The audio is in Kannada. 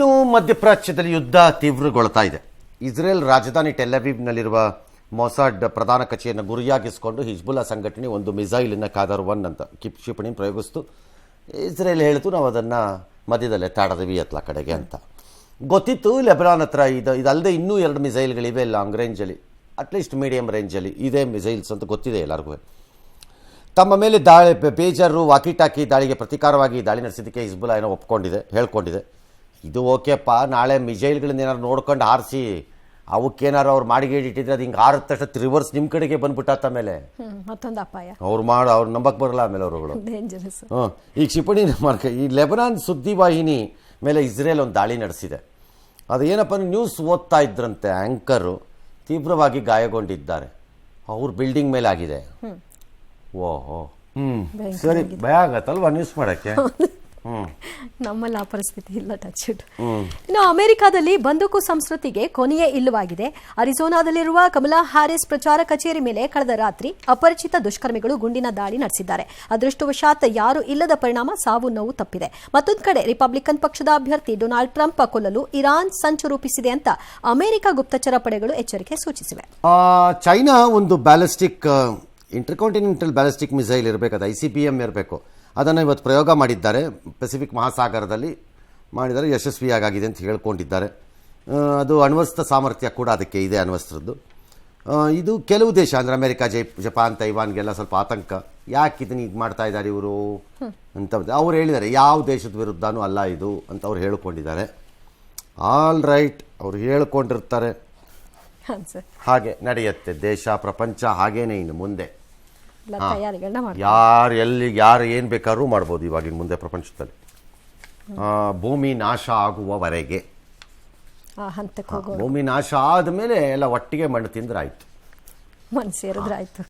ಇನ್ನು ಮಧ್ಯಪ್ರಾಚ್ಯದಲ್ಲಿ ಯುದ್ಧ ತೀವ್ರಗೊಳ್ತಾ ಇದೆ. ಇಸ್ರೇಲ್ ರಾಜಧಾನಿ ಟೆಲ್ ಅವೀವ್ನಲ್ಲಿರುವ ಮೊಸಾಡ್ ಪ್ರಧಾನ ಕಚೇರಿಯನ್ನು ಗುರಿಯಾಗಿಸಿಕೊಂಡು ಹಿಜ್ಬುಲ್ಲಾ ಸಂಘಟನೆ ಒಂದು ಮಿಸೈಲನ್ನು ಕಾದರ್ 1 ಅಂತ ಕ್ಷಿಪಣಿ ಪ್ರಯೋಗಿಸ್ತು. ಇಸ್ರೇಲ್ ಹೇಳಿತು ನಾವು ಅದನ್ನು ಮಧ್ಯದಲ್ಲೇ ತಾಡದವಿ ಅತ್ಲ ಕಡೆಗೆ ಅಂತ. ಗೊತ್ತಿತ್ತು ಲೆಬನಾನ್ ಹತ್ರ ಇದಲ್ಲದೆ ಇನ್ನೂ 2 ಮಿಸೈಲ್ಗಳಿವೆ ಲಾಂಗ್ ರೇಂಜಲ್ಲಿ, ಅಟ್ಲೀಸ್ಟ್ ಮೀಡಿಯಂ ರೇಂಜಲ್ಲಿ ಇದೇ ಮಿಸೈಲ್ಸ್ ಅಂತ ಗೊತ್ತಿದೆ ಎಲ್ಲರಿಗೂ. ತಮ್ಮ ಮೇಲೆ ಬೇಜಾರು ವಾಕಿಟಾಕಿ ದಾಳಿಗೆ ಪ್ರತೀಕಾರವಾಗಿ ದಾಳಿ ನಡೆಸಿದ್ದಕ್ಕೆ ಹಿಜ್ಬುಲ್ಲಾ ಏನೋ ಹೇಳ್ಕೊಂಡಿದೆ. ಇದು ಓಕೆಪ್ಪ, ನಾಳೆ ಮಿಸೈಲ್ಗಳನ್ನ ಏನಾದ್ರು ನೋಡ್ಕೊಂಡು ಹಾರಿಸಿ ಅವಕ್ಕೇನಾರು ಅವ್ರು ಮಾಡಿಗೆ ಇಟ್ಟಿದ್ರೆ ಅದು ಹಿಂಗೆ ಹಾರಿದ ತಕ್ಷಣ ರಿವರ್ಸ್ ನಿಮ್ಮ ಕಡೆಗೆ ಬಂದ್ಬಿಟ್ಟಾತ ಮೇಲೆ ಮತ್ತೊಂದು ಅಪಾಯ. ಅವ್ರು ನಂಬಕ್ಕೆ ಬರಲ್ಲ ಆಮೇಲೆ ಅವರುಗಳು. ಈ ಕ್ಷಿಪಣಿ ಈ ಲೆಬನಾನ್ ಸುದ್ದಿವಾಹಿನಿ ಮೇಲೆ ಇಸ್ರೇಲ್ ಒಂದು ದಾಳಿ ನಡೆಸಿದೆ. ಅದು ಏನಪ್ಪ ನ್ಯೂಸ್ ಓದ್ತಾ ಇದ್ರಂತೆ, ಆ್ಯಂಕರು ತೀವ್ರವಾಗಿ ಗಾಯಗೊಂಡಿದ್ದಾರೆ. ಅವ್ರ ಬಿಲ್ಡಿಂಗ್ ಮೇಲೆ ಆಗಿದೆ. ಓಹೋ ಸರಿ, ಭಯ ಆಗತ್ತಲ್ವಾ ನ್ಯೂಸ್ ಮಾಡೋಕ್ಕೆ. ನಮ್ಮಲ್ಲಿ ಆ ಪರಿಸ್ಥಿತಿ ಇಲ್ಲ. Touch it. ಇನ್ನು ಅಮೆರಿಕಾದಲ್ಲಿ ಬಂದೂಕು ಸಂಸ್ಕೃತಿಗೆ ಕೊನೆಯೇ ಇಲ್ಲವಾಗಿದೆ. ಅರಿಜೋನಾದಲ್ಲಿರುವ ಕಮಲಾ ಹ್ಯಾರಿಸ್ ಪ್ರಚಾರ ಕಚೇರಿ ಮೇಲೆ ಕಳೆದ ರಾತ್ರಿ ಅಪರಿಚಿತ ದುಷ್ಕರ್ಮಿಗಳು ಗುಂಡಿನ ದಾಳಿ ನಡೆಸಿದ್ದಾರೆ. ಅದೃಷ್ಟವಶಾತ್ ಯಾರೂ ಇಲ್ಲದ ಪರಿಣಾಮ ಸಾವು ನೋವು ತಪ್ಪಿದೆ. ಮತ್ತೊಂದು ಕಡೆ ರಿಪಬ್ಲಿಕನ್ ಪಕ್ಷದ ಅಭ್ಯರ್ಥಿ ಡೊನಾಲ್ಡ್ ಟ್ರಂಪ್ ಕೊಲ್ಲಲು ಇರಾನ್ ಸಂಚು ರೂಪಿಸಿದೆ ಅಂತ ಅಮೆರಿಕ ಗುಪ್ತಚರ ಪಡೆಗಳು ಎಚ್ಚರಿಕೆ ಸೂಚಿಸಿವೆ. ಚೈನಾ ಒಂದು ಬ್ಯಾಲಿಸ್ಟಿಕ್ ಇಂಟರ್ಕಾಂಟಿನೆಂಟಲ್ ಬ್ಯಾಲಿಸ್ಟಿಕ್ ಮಿಸೈಲ್ ಇರಬೇಕು, ಅದು ICBM ಇರಬೇಕು, ಅದನ್ನು ಇವತ್ತು ಪ್ರಯೋಗ ಮಾಡಿದ್ದಾರೆ. ಪೆಸಿಫಿಕ್ ಮಹಾಸಾಗರದಲ್ಲಿ ಮಾಡಿದ್ದಾರೆ, ಯಶಸ್ವಿಯಾಗಿದೆ ಅಂತ ಹೇಳ್ಕೊಂಡಿದ್ದಾರೆ. ಅದು ಅಣ್ವಸ್ತ್ರ ಸಾಮರ್ಥ್ಯ ಕೂಡ ಅದಕ್ಕೆ ಇದೆ, ಅಣ್ವಸ್ತ್ರದ್ದು. ಇದು ಕೆಲವು ದೇಶ ಅಂದರೆ ಅಮೆರಿಕ, ಜಪಾನ್, ತೈವಾನ್ಗೆಲ್ಲ ಸ್ವಲ್ಪ ಆತಂಕ, ಯಾಕೆ ಇದನ್ನು ಈಗ ಮಾಡ್ತಾ ಇದ್ದಾರೆ ಇವರು ಅಂತ ಅವ್ರು ಹೇಳಿದ್ದಾರೆ. ಯಾವ ದೇಶದ ವಿರುದ್ಧನೂ ಅಲ್ಲ ಇದು ಅಂತ ಅವ್ರು ಹೇಳ್ಕೊಂಡಿದ್ದಾರೆ. ಆಲ್ ರೈಟ್, ಅವ್ರು ಹೇಳ್ಕೊಂಡಿರ್ತಾರೆ, ಹಾಗೆ ನಡೆಯುತ್ತೆ ದೇಶ ಪ್ರಪಂಚ ಹಾಗೇನೆ. ಇನ್ನು ಮುಂದೆ ಯಾರು ಏನು ಬೇಕಾದ್ರೂ ಮಾಡ್ಬೋದು ಇವಾಗಿನ ಮುಂದೆ ಪ್ರಪಂಚದಲ್ಲಿ. ಭೂಮಿ ನಾಶ ಆಗುವವರೆಗೆ, ಭೂಮಿ ನಾಶ ಆದಮೇಲೆ ಎಲ್ಲ ಒಟ್ಟಿಗೆ ಮಣ್ಣು ತಿಂದ್ರೆ ಆಯ್ತು, ಮಣ್ಣು ಸೇರಿದ್ರೆ ಆಯ್ತು.